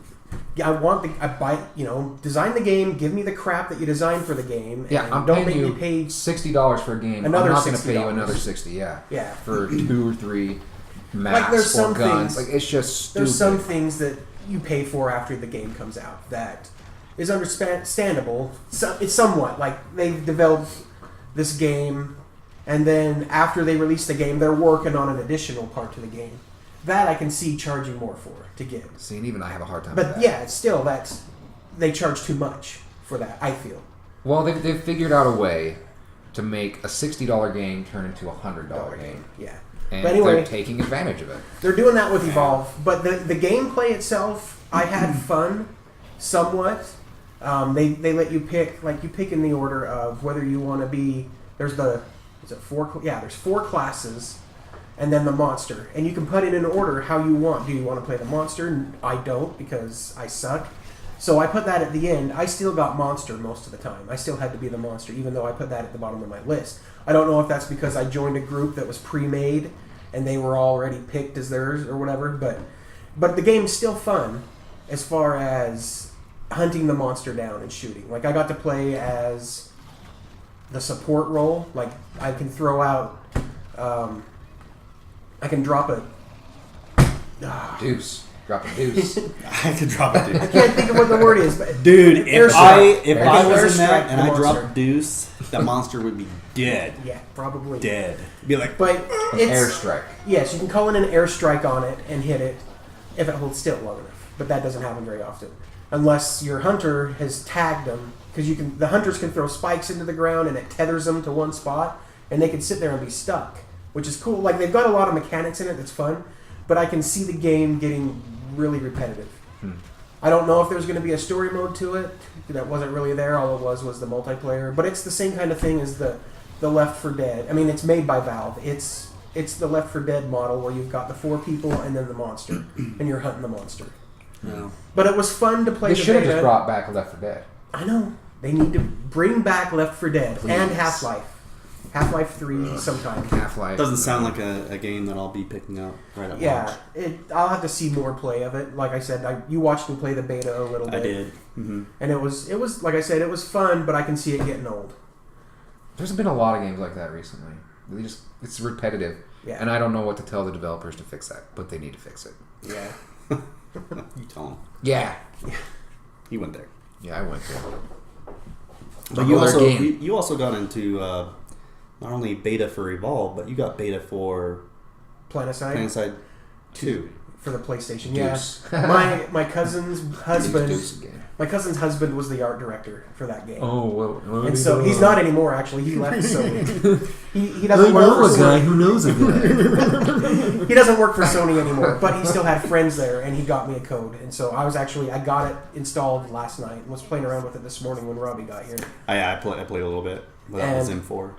[SPEAKER 3] Design the game, give me the crap that you designed for the game.
[SPEAKER 2] Yeah,
[SPEAKER 3] and
[SPEAKER 2] I'm
[SPEAKER 3] don't
[SPEAKER 2] paying
[SPEAKER 3] make
[SPEAKER 2] you
[SPEAKER 3] me pay
[SPEAKER 2] $60 for a game.
[SPEAKER 3] another
[SPEAKER 2] I'm not going to pay you
[SPEAKER 3] $60.
[SPEAKER 2] another $60. Yeah. For 2 or 3 maps
[SPEAKER 3] there's
[SPEAKER 2] or
[SPEAKER 3] some
[SPEAKER 2] guns.
[SPEAKER 3] things-
[SPEAKER 2] Like it's just stupid.
[SPEAKER 3] There's some things that you pay for after the game comes out that is understandable. So, it's somewhat like they've developed this game, and then after they release the game, they're working on an additional part to the game. That I can see charging more for to get.
[SPEAKER 2] See, and even I have a hard time with
[SPEAKER 3] But
[SPEAKER 2] that.
[SPEAKER 3] yeah, it's still they charge too much for that, I feel.
[SPEAKER 2] Well, they've figured out a way to make a $60 game turn into a $100 game.
[SPEAKER 3] Yeah.
[SPEAKER 2] And
[SPEAKER 3] But anyway,
[SPEAKER 2] they're taking advantage of it.
[SPEAKER 3] they're doing that with Evolve, but the gameplay itself, I had fun somewhat. They let you pick, like you pick in the order of whether you want to be. There's 4 classes, and then the monster, and you can put it in order how you want. Do you want to play the monster? I don't because I suck. So I put that at the end. I still got monster most of the time. I still had to be the monster, even though I put that at the bottom of my list. I don't know if that's because I joined a group that was pre-made and they were already picked as theirs or whatever, but the game's still fun as far as hunting the monster down and shooting. Like, I got to play as the support role. Like, I can throw out... I can drop a...
[SPEAKER 2] Deuce. Drop a deuce.
[SPEAKER 1] I could drop a deuce.
[SPEAKER 3] I can't think of what the word is, but...
[SPEAKER 1] Dude, if I was in that
[SPEAKER 3] airstrike
[SPEAKER 1] and
[SPEAKER 3] the
[SPEAKER 1] I
[SPEAKER 3] monster.
[SPEAKER 1] dropped deuce, the monster would be dead.
[SPEAKER 3] Yeah, probably.
[SPEAKER 1] Dead. Be like...
[SPEAKER 3] But it's...
[SPEAKER 2] Airstrike.
[SPEAKER 3] Yes, you can call in an airstrike on it and hit it if it holds still long enough. But that doesn't happen very often. Unless your hunter has tagged them. Because the hunters can throw spikes into the ground and it tethers them to one spot. And they can sit there and be stuck. Which is cool. Like, they've got a lot of mechanics in it that's fun. But I can see the game getting really repetitive. I don't know if there's going to be a story mode to it. That wasn't really there. All it was the multiplayer. But it's the same kind of thing as the Left 4 Dead. I mean, it's made by Valve. It's the Left 4 Dead model where you've got the 4 people and then the monster. And you're hunting the monster.
[SPEAKER 1] No.
[SPEAKER 3] But it was fun to play
[SPEAKER 2] They
[SPEAKER 3] the
[SPEAKER 2] should have
[SPEAKER 3] beta.
[SPEAKER 2] just brought back Left 4 Dead.
[SPEAKER 3] I know. They need to bring back Left 4 Dead
[SPEAKER 2] Please.
[SPEAKER 3] and Half-Life. Half-Life 3 sometime.
[SPEAKER 2] Half-Life.
[SPEAKER 1] Doesn't sound like a game that I'll be picking up right at
[SPEAKER 3] Yeah,
[SPEAKER 1] launch.
[SPEAKER 3] I'll have to see more play of it. Like I said, you watched me play the beta a little bit.
[SPEAKER 1] I did. Mm-hmm.
[SPEAKER 3] And it was like I said, it was fun, but I can see it getting old.
[SPEAKER 2] There's been a lot of games like that recently. It's repetitive.
[SPEAKER 3] Yeah.
[SPEAKER 2] And I don't know what to tell the developers to fix that, but they need to fix it.
[SPEAKER 3] Yeah.
[SPEAKER 1] You tell him.
[SPEAKER 2] Yeah.
[SPEAKER 1] He went there.
[SPEAKER 2] Yeah, I went there.
[SPEAKER 1] But you also got into not only beta for Evolve, but you got beta for
[SPEAKER 3] Planetside
[SPEAKER 1] 2.
[SPEAKER 3] for the PlayStation.
[SPEAKER 2] Deuce.
[SPEAKER 3] Yeah. My cousin's husband.
[SPEAKER 2] Deuce again.
[SPEAKER 3] My cousin's husband was the art director for that game.
[SPEAKER 2] Oh, well.
[SPEAKER 3] And so he's not anymore. Actually, he left Sony. He doesn't work for Sony.
[SPEAKER 2] who knows a guy.
[SPEAKER 3] He doesn't work for Sony anymore, but he still had friends there, and he got me a code. And so I got it installed last night and was playing around with it this morning when Robbie got here.
[SPEAKER 1] I played a little bit without Zim 4.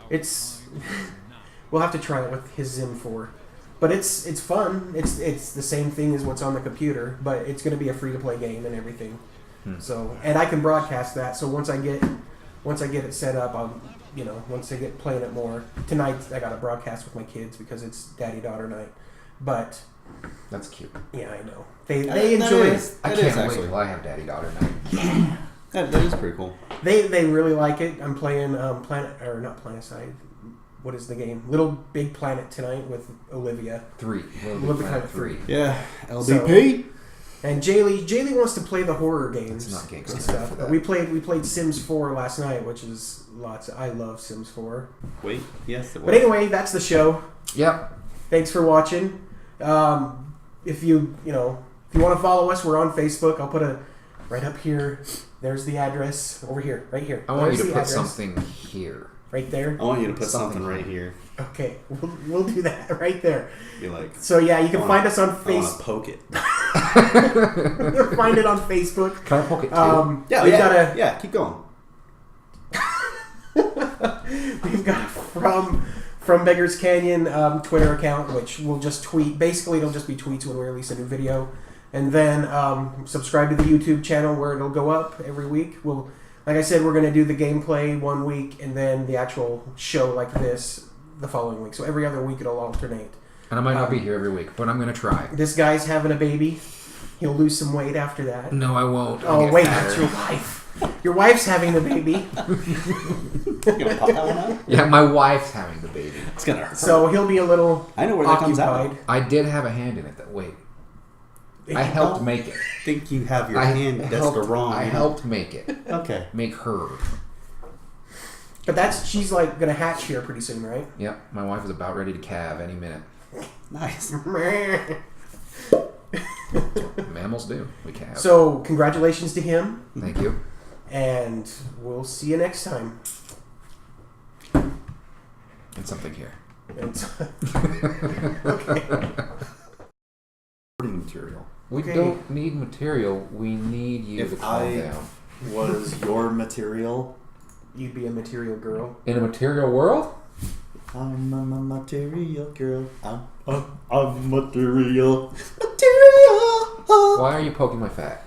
[SPEAKER 3] We'll have to try it with his Zim 4. But it's fun. It's the same thing as what's on the computer, but it's going to be a free to play game and everything. So, and I can broadcast that. So once I get it set up, once I get playing it more. Tonight I got a broadcast with my kids because it's daddy-daughter night. But
[SPEAKER 2] That's cute.
[SPEAKER 3] yeah, I know. They enjoy it.
[SPEAKER 2] I can't wait till I have daddy-daughter night.
[SPEAKER 1] That is pretty cool.
[SPEAKER 3] They really like it. I'm playing not Planetside. What is the game? Little Big Planet tonight with Olivia.
[SPEAKER 2] 3.
[SPEAKER 3] Little Big Planet 3.
[SPEAKER 1] Yeah, LBP.
[SPEAKER 3] And Jaylee wants to play the horror games.
[SPEAKER 2] It's not gangsta
[SPEAKER 3] and
[SPEAKER 2] for
[SPEAKER 3] stuff.
[SPEAKER 2] that.
[SPEAKER 3] But we played Sims 4 last night, which is lots. I love Sims 4.
[SPEAKER 1] Wait, yes, it was.
[SPEAKER 3] But anyway, that's the show.
[SPEAKER 2] Yep.
[SPEAKER 3] Thanks for watching. If you want to follow us, we're on Facebook. I'll put right up here. There's the address over here, right here.
[SPEAKER 2] I want
[SPEAKER 3] There's
[SPEAKER 2] you to
[SPEAKER 3] the
[SPEAKER 2] put
[SPEAKER 3] address.
[SPEAKER 2] something here.
[SPEAKER 3] Right there.
[SPEAKER 1] I want you to put
[SPEAKER 2] Something
[SPEAKER 1] something right here.
[SPEAKER 3] Okay, we'll do that right there.
[SPEAKER 1] Be like,
[SPEAKER 3] So yeah, you can find us on
[SPEAKER 1] I want
[SPEAKER 3] Facebook.
[SPEAKER 1] to poke it.
[SPEAKER 3] Find it on Facebook.
[SPEAKER 2] Can I poke it too?
[SPEAKER 1] Yeah, keep going.
[SPEAKER 3] We've got from Beggar's Canyon Twitter account, which we'll just tweet. Basically, it'll just be tweets when we release a new video, and then subscribe to the YouTube channel where it'll go up every week. Like I said, we're going to do the gameplay one week, and then the actual show like this the following week. So every other week it'll alternate.
[SPEAKER 2] And I might not be here every week, but I'm going to try.
[SPEAKER 3] This guy's having a baby. He'll lose some weight after that.
[SPEAKER 2] No, I won't.
[SPEAKER 3] Oh, wait, that's your wife. Your wife's having the baby.
[SPEAKER 1] You gonna pop that one out?
[SPEAKER 2] Yeah, my wife's having the baby.
[SPEAKER 1] It's gonna hurt.
[SPEAKER 3] So he'll be a little
[SPEAKER 1] I know where that comes
[SPEAKER 3] occupied.
[SPEAKER 1] out.
[SPEAKER 2] I did have a hand in it. I helped make it.
[SPEAKER 1] I think you have your hand. That's the wrong.
[SPEAKER 2] I helped make it.
[SPEAKER 1] Okay.
[SPEAKER 2] Make her.
[SPEAKER 3] But she's like going to hatch here pretty soon, right?
[SPEAKER 2] Yep, my wife is about ready to calve any minute.
[SPEAKER 1] Nice.
[SPEAKER 2] Mammals do. We calve.
[SPEAKER 3] So, congratulations to him,
[SPEAKER 2] Thank you.
[SPEAKER 3] and we'll see you next time.
[SPEAKER 2] And something here.
[SPEAKER 3] Okay.
[SPEAKER 1] Material.
[SPEAKER 2] We
[SPEAKER 3] Okay.
[SPEAKER 2] don't need material. We need you to
[SPEAKER 1] If
[SPEAKER 2] calm
[SPEAKER 1] I
[SPEAKER 2] down.
[SPEAKER 1] was your material,
[SPEAKER 3] You'd be a material girl.
[SPEAKER 2] In a material world?
[SPEAKER 1] I'm a material girl. I'm material.
[SPEAKER 2] Why are you poking my fat?